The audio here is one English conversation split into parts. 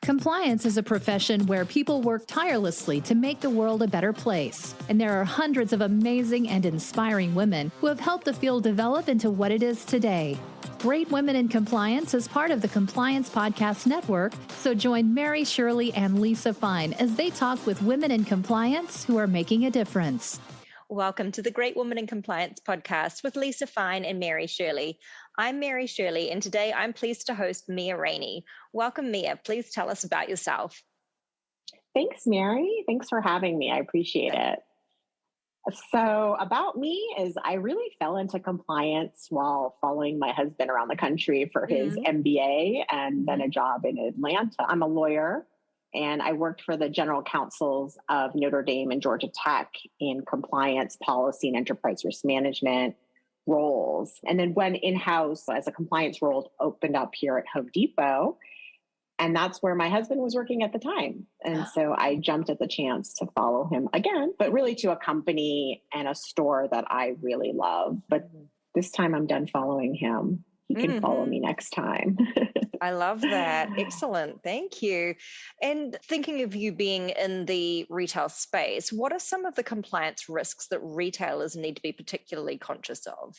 Compliance is a profession where people work tirelessly to make the world a better place. And there are hundreds of amazing and inspiring women who have helped the field develop into what it is today. Great Women in Compliance is part of the Compliance Podcast Network, so join Mary, Shirley, and Lisa Fine as they talk with women in compliance who are making a difference. Welcome to the Great Woman in Compliance podcast with Lisa Fine and Mary Shirley. I'm Mary Shirley, and today I'm pleased to host Mia Reini. Welcome, Mia. Please tell us about yourself. Thanks, Mary. Thanks for having me. I appreciate it. So about me is I really fell into compliance while following my husband around the country for his MBA and then a job in Atlanta. I'm a lawyer. And I worked for the general counsels of Notre Dame and Georgia Tech in compliance, policy, and enterprise risk management roles. And then went in-house as a compliance role opened up here at Home Depot. And that's where my husband was working at the time. And so I jumped at the chance to follow him again, but really to a company and a store that I really love. But this time I'm done following him. He can follow me next time. I love that. Excellent. Thank you. And thinking of you being in the retail space, what are some of the compliance risks that retailers need to be particularly conscious of?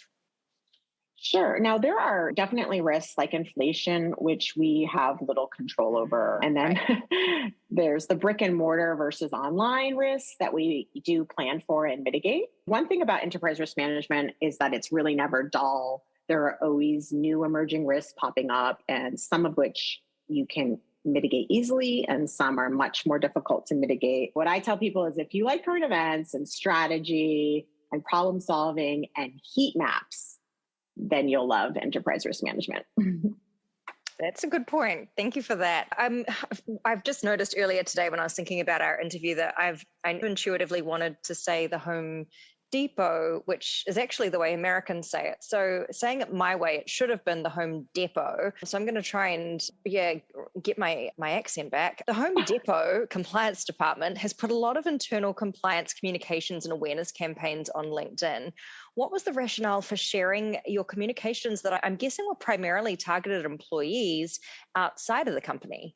Sure. Now, there are definitely risks like inflation, which we have little control over. And then there's the brick and mortar versus online risks that we do plan for and mitigate. One thing about enterprise risk management is that it's really never dull. There are always new emerging risks popping up, and some of which you can mitigate easily, and some are much more difficult to mitigate. What I tell people is if you like current events and strategy and problem solving and heat maps, then you'll love enterprise risk management. That's a good point. Thank you for that. I've just noticed earlier today when I was thinking about our interview that I intuitively wanted to say the Home Depot, which is actually the way Americans say it. So saying it my way, it should have been the Home Depot. So I'm going to try and get my accent back. The Home Depot Compliance Department has put a lot of internal compliance communications and awareness campaigns on LinkedIn. What was the rationale for sharing your communications that I'm guessing were primarily targeted at employees outside of the company?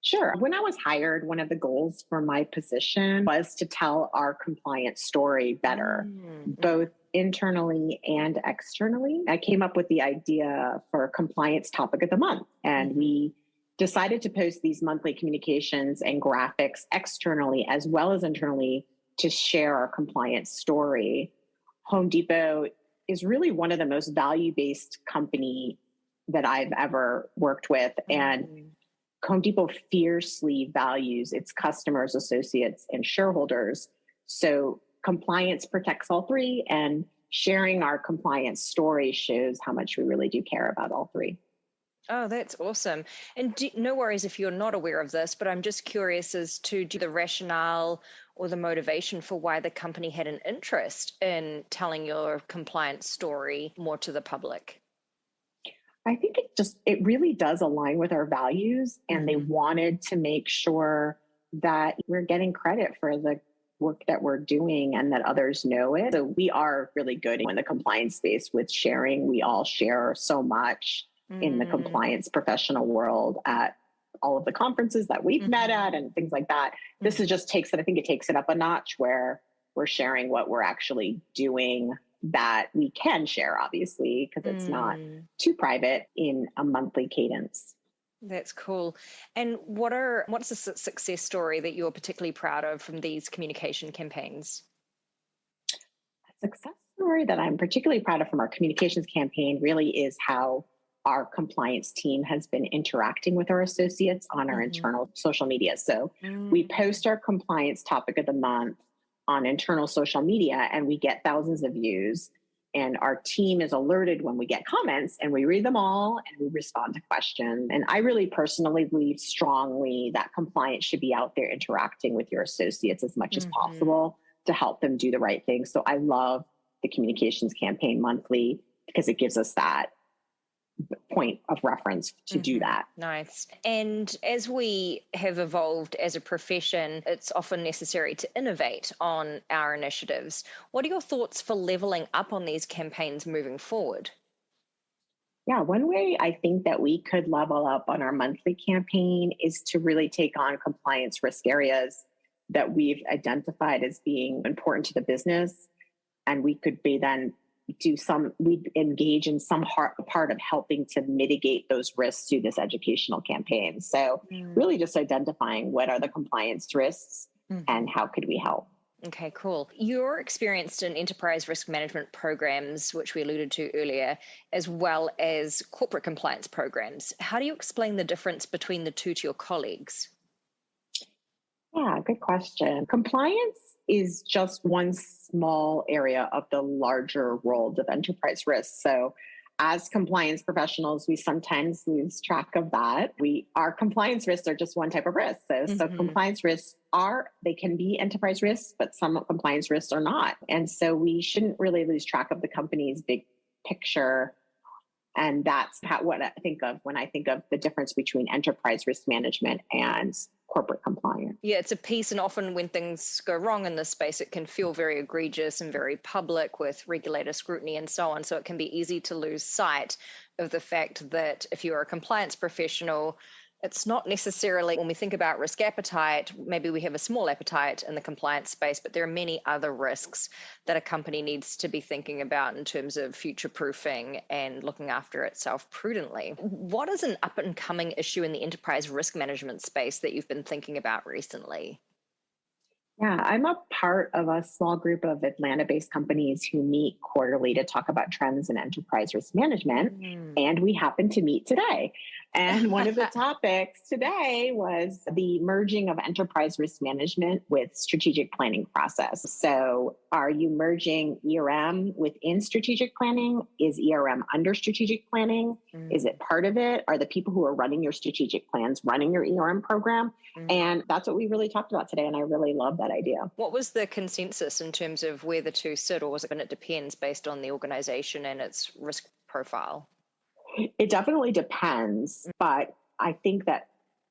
Sure. When I was hired, one of the goals for my position was to tell our compliance story better, both internally and externally. I came up with the idea for compliance topic of the month, and we decided to post these monthly communications and graphics externally as well as internally to share our compliance story. Home Depot is really one of the most value-based company that I've ever worked with, and Home Depot fiercely values its customers, associates, and shareholders. So compliance protects all three, and sharing our compliance story shows how much we really do care about all three. Oh, that's awesome. And no worries if you're not aware of this, but I'm just curious as to the rationale or the motivation for why the company had an interest in telling your compliance story more to the public. I think it really does align with our values, and they wanted to make sure that we're getting credit for the work that we're doing and that others know it. So we are really good in the compliance space with sharing. We all share so much in the compliance professional world at all of the conferences that we've met at and things like that. This is just I think it takes it up a notch where we're sharing what we're actually doing that we can share, obviously, because it's not too private in a monthly cadence. That's cool. And what's a success story that you're particularly proud of from these communication campaigns? A success story that I'm particularly proud of from our communications campaign really is how our compliance team has been interacting with our associates on our internal social media. So we post our compliance topic of the month on internal social media, and we get thousands of views, and our team is alerted when we get comments, and we read them all and we respond to questions. And I really personally believe strongly that compliance should be out there interacting with your associates as much as possible to help them do the right thing. So I love the communications campaign monthly because it gives us that point of reference to do that. Nice. And as we have evolved as a profession, it's often necessary to innovate on our initiatives. What are your thoughts for leveling up on these campaigns moving forward? Yeah, one way I think that we could level up on our monthly campaign is to really take on compliance risk areas that we've identified as being important to the business. And we could be then we'd engage in some part of helping to mitigate those risks through this educational campaign. So really just identifying what are the compliance risks and how could we help. Okay, cool. You're experienced in enterprise risk management programs, which we alluded to earlier, as well as corporate compliance programs. How do you explain the difference between the two to your colleagues? Yeah, good question. Compliance is just one small area of the larger world of enterprise risk. So as compliance professionals, we sometimes lose track of that. Our compliance risks are just one type of risk. So compliance risks they can be enterprise risks, but some compliance risks are not. And so we shouldn't really lose track of the company's big picture. And that's what I think of when I think of the difference between enterprise risk management and corporate compliance. Yeah, it's a piece, and often when things go wrong in this space, it can feel very egregious and very public with regulator scrutiny and so on. So it can be easy to lose sight of the fact that if you're a compliance professional, it's not necessarily, when we think about risk appetite, maybe we have a small appetite in the compliance space, but there are many other risks that a company needs to be thinking about in terms of future-proofing and looking after itself prudently. What is an up-and-coming issue in the enterprise risk management space that you've been thinking about recently? Yeah, I'm a part of a small group of Atlanta-based companies who meet quarterly to talk about trends in enterprise risk management. And we happen to meet today. And one of the topics today was the merging of enterprise risk management with strategic planning process. So are you merging ERM within strategic planning? Is ERM under strategic planning? Is it part of it? Are the people who are running your strategic plans running your ERM program? And that's what we really talked about today. And I really love that idea. What was the consensus in terms of where the two sit, or was it, and it depends based on the organization and its risk profile? It definitely depends, but I think that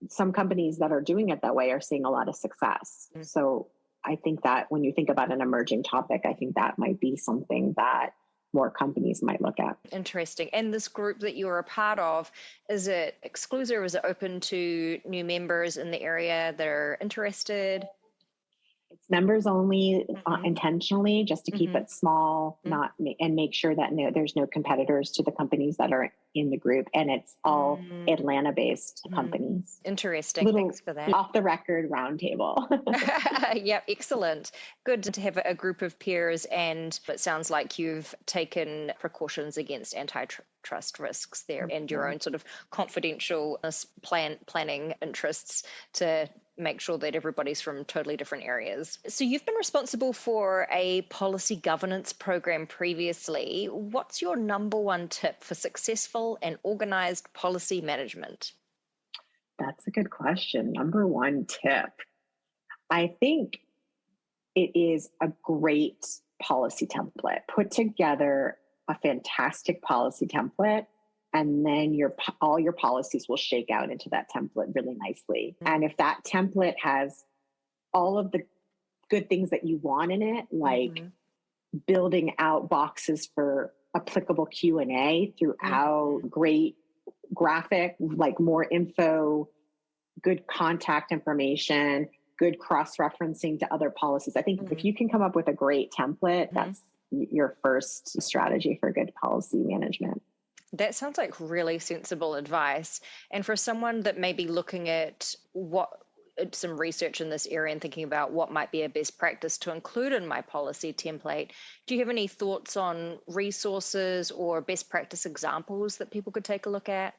some companies that are doing it that way are seeing a lot of success. So I think that when you think about an emerging topic, I think that might be something that more companies might look at. Interesting. And this group that you're a part of, is it exclusive? Is it open to new members in the area that are interested? It's members only, intentionally, just to keep it small, and make sure that there's no competitors to the companies that are in the group, and it's all Atlanta-based companies. Interesting. Thanks for that. Off the record roundtable. Yeah, excellent. Good to have a group of peers, and it sounds like you've taken precautions against antitrust risks there and your own sort of confidential planning interests to make sure that everybody's from totally different areas. So you've been responsible for a policy governance program previously. What's your number one tip for successful and organized policy management? That's a good question. Number one tip. I think it is a great policy template. Put together a fantastic policy template, and then all your policies will shake out into that template really nicely. And if that template has all of the good things that you want in it, like building out boxes for applicable Q&A throughout, great graphic, like more info, good contact information, good cross-referencing to other policies. I think if you can come up with a great template, that's your first strategy for good policy management. That sounds like really sensible advice. And for someone that may be looking at some research in this area and thinking about what might be a best practice to include in my policy template, do you have any thoughts on resources or best practice examples that people could take a look at?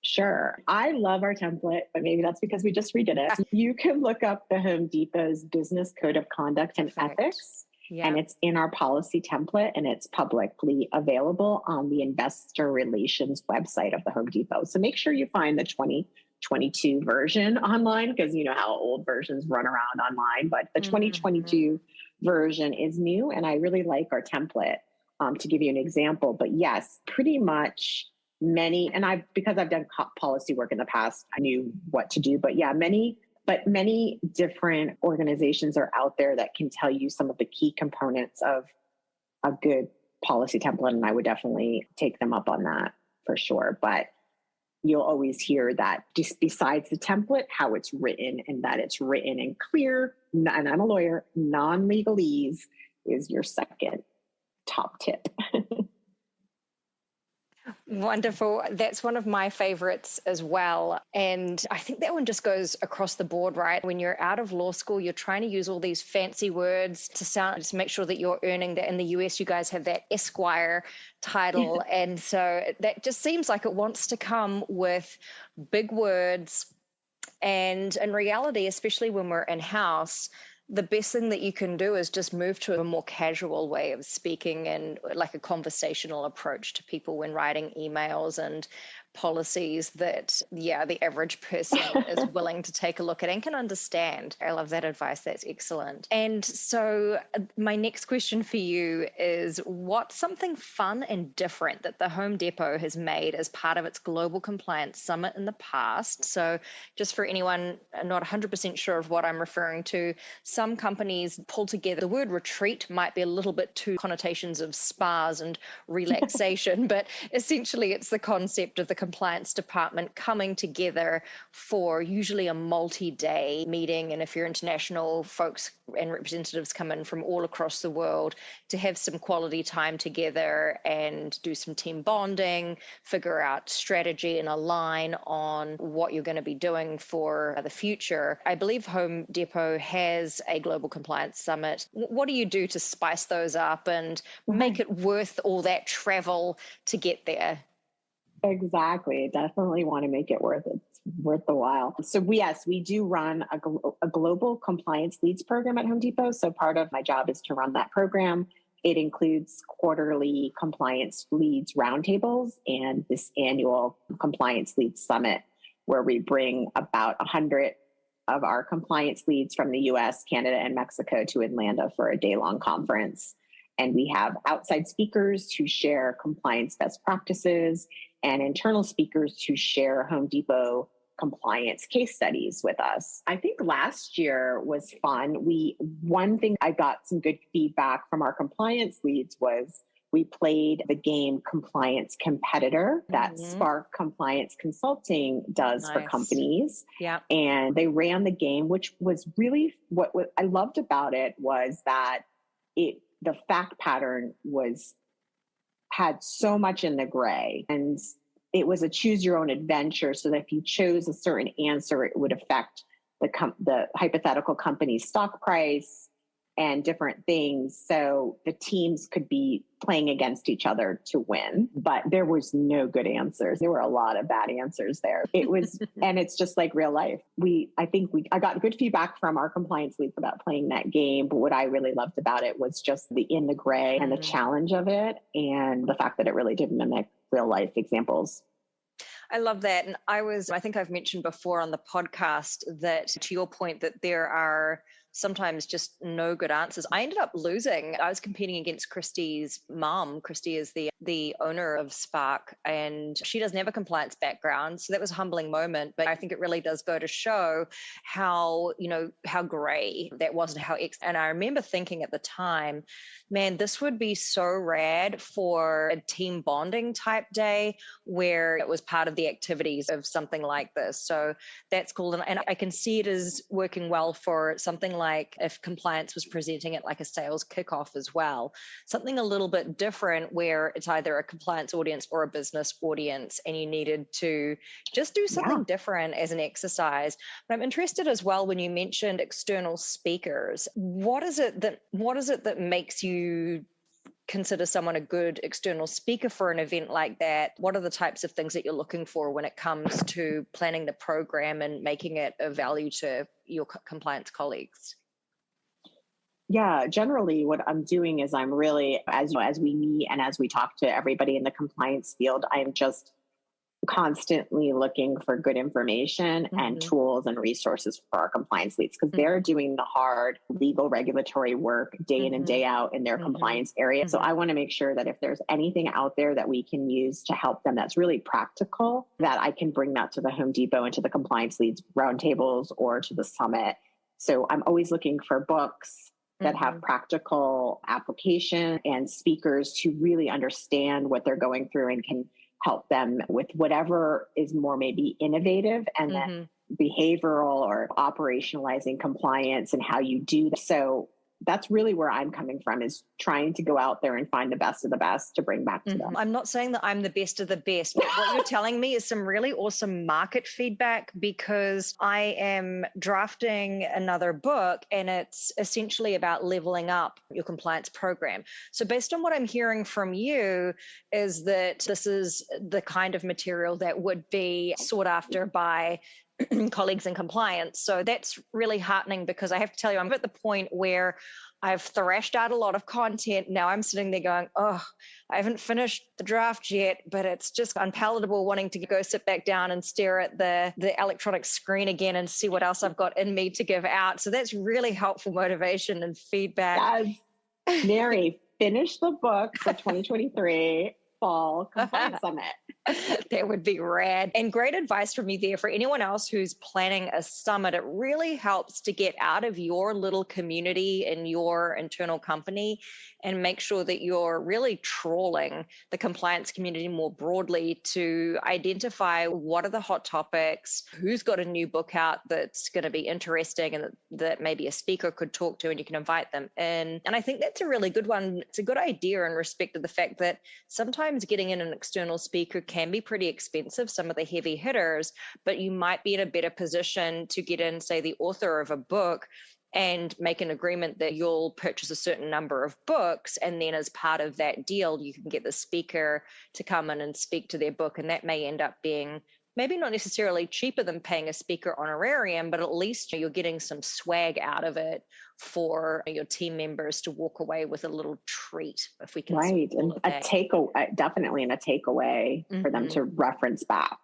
Sure. I love our template, but maybe that's because we just redid it. You can look up the Home Depot's Business Code of Conduct and Ethics. Yeah. And it's in our policy template, and it's publicly available on the investor relations website of the Home Depot. So make sure you find the 2022 version online, because you know how old versions run around online, but the 2022 version is new. And I really like our template to give you an example. But yes, pretty much because I've done policy work in the past, I knew what to do. But yeah, many different organizations are out there that can tell you some of the key components of a good policy template, and I would definitely take them up on that. for sure. But you'll always hear that just besides the template, how it's written and that it's written in clear, and I'm a lawyer, non-legalese is your second top tip. Wonderful. That's one of my favorites as well. And I think that one just goes across the board, right? When you're out of law school, you're trying to use all these fancy words to make sure that you're earning that. In the US, you guys have that Esquire title. And so that just seems like it wants to come with big words. And in reality, especially when we're in-house, the best thing that you can do is just move to a more casual way of speaking and like a conversational approach to people when writing emails and policies that, the average person is willing to take a look at and can understand. I love that advice. That's excellent. And so my next question for you is, what's something fun and different that the Home Depot has made as part of its Global Compliance Summit in the past? So just for anyone not 100% sure of what I'm referring to, some companies pull together, the word retreat might be a little bit too connotations of spas and relaxation, but essentially it's the concept of the compliance department coming together for usually a multi-day meeting. And if you're international, folks and representatives come in from all across the world to have some quality time together and do some team bonding, figure out strategy and align on what you're going to be doing for the future. I believe Home Depot has a Global Compliance Summit. What do you do to spice those up and make it worth all that travel to get there? Exactly. Definitely want to make it worth the while. So yes, we do run a global compliance leads program at Home Depot. So part of my job is to run that program. It includes quarterly compliance leads roundtables and this annual compliance leads summit, where we bring about 100 of our compliance leads from the US, Canada, and Mexico to Atlanta for a day-long conference. And we have outside speakers who share compliance best practices and internal speakers who share Home Depot compliance case studies with us. I think last year was fun. One thing I got some good feedback from our compliance leads was we played the game Compliance Competitor that Spark Compliance Consulting does for companies. Yeah. And they ran the game, which was really what I loved about it was that the fact pattern had so much in the gray, and it was a choose your own adventure. So that if you chose a certain answer, it would affect the hypothetical company's stock price and different things. So the teams could be playing against each other to win, but there was no good answers. There were a lot of bad answers there. It was, and it's just like real life. I got good feedback from our compliance leads about playing that game. But what I really loved about it was just the in the gray and the challenge of it, and the fact that it really did mimic real life examples. I love that. And I think I've mentioned before on the podcast that, to your point, that there are sometimes just no good answers. I ended up losing. I was competing against Christy's mom. Christy is the owner of Spark, and she doesn't have a compliance background. So that was a humbling moment. But I think it really does go to show how gray that was and I remember thinking at the time, man, this would be so rad for a team bonding type day where it was part of the activities of something like this. So that's cool. And I can see it as working well for something like if compliance was presenting it like a sales kickoff as well, something a little bit different where it's either a compliance audience or a business audience, and you needed to just do something different as an exercise. But I'm interested as well when you mentioned external speakers. What is it that makes you consider someone a good external speaker for an event like that? What are the types of things that you're looking for when it comes to planning the program and making it of value to your compliance colleagues? Yeah, generally what I'm doing is I'm really, as we meet and as we talk to everybody in the compliance field, I'm just constantly looking for good information and tools and resources for our compliance leads, because they're doing the hard legal regulatory work day in and day out in their compliance area. So I want to make sure that if there's anything out there that we can use to help them that's really practical, that I can bring that to the Home Depot and to the compliance leads roundtables or to the summit. So I'm always looking for books that have practical application and speakers to really understand what they're going through and can help them with whatever is more maybe innovative, and then behavioral or operationalizing compliance and how you do that. So that's really where I'm coming from, is trying to go out there and find the best of the best to bring back to them. I'm not saying that I'm the best of the best, but what you're telling me is some really awesome market feedback, because I am drafting another book and it's essentially about leveling up your compliance program. So based on what I'm hearing from you is that this is the kind of material that would be sought after by colleagues in compliance. So that's really heartening, because I have to tell you, I'm at the point where I've thrashed out a lot of content. Now I'm sitting there going, oh, I haven't finished the draft yet, but it's just unpalatable wanting to go sit back down and stare at the electronic screen again and see what else I've got in me to give out. So that's really helpful motivation and feedback. Yes. Mary, finish the book for 2023 Fall Compliance Summit. That would be rad. And great advice from you there for anyone else who's planning a summit. It really helps to get out of your little community in your internal company and make sure that you're really trawling the compliance community more broadly to identify what are the hot topics, who's got a new book out that's going to be interesting and that maybe a speaker could talk to and you can invite them in. And I think that's a really good one. It's a good idea in respect of the fact that sometimes getting in an external speaker can be pretty expensive, some of the heavy hitters, but you might be in a better position to get in, say, the author of a book and make an agreement that you'll purchase a certain number of books. And then as part of that deal, you can get the speaker to come in and speak to their book. And that may end up being maybe not necessarily cheaper than paying a speaker honorarium, but at least you're getting some swag out of it for your team members to walk away with a little treat, if we can. Right. And definitely in a takeaway for them to reference back.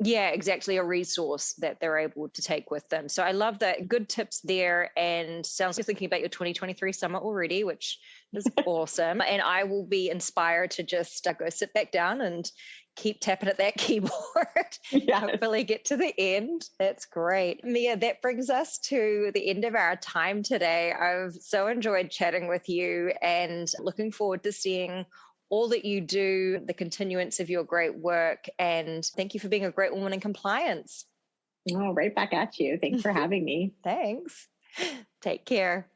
Yeah, exactly. A resource that they're able to take with them. So I love that. Good tips there. And sounds like you're thinking about your 2023 summit already, which is awesome. And I will be inspired to just go sit back down and keep tapping at that keyboard. Yes. Hopefully get to the end. That's great. Mia, that brings us to the end of our time today. I've so enjoyed chatting with you and looking forward to seeing all that you do, the continuance of your great work. And thank you for being a great woman in compliance. Oh, right back at you. Thanks for having me. Thanks. Take care.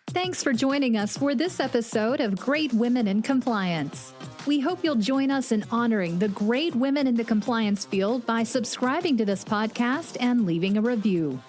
Thanks for joining us for this episode of Great Women in Compliance. We hope you'll join us in honoring the great women in the compliance field by subscribing to this podcast and leaving a review.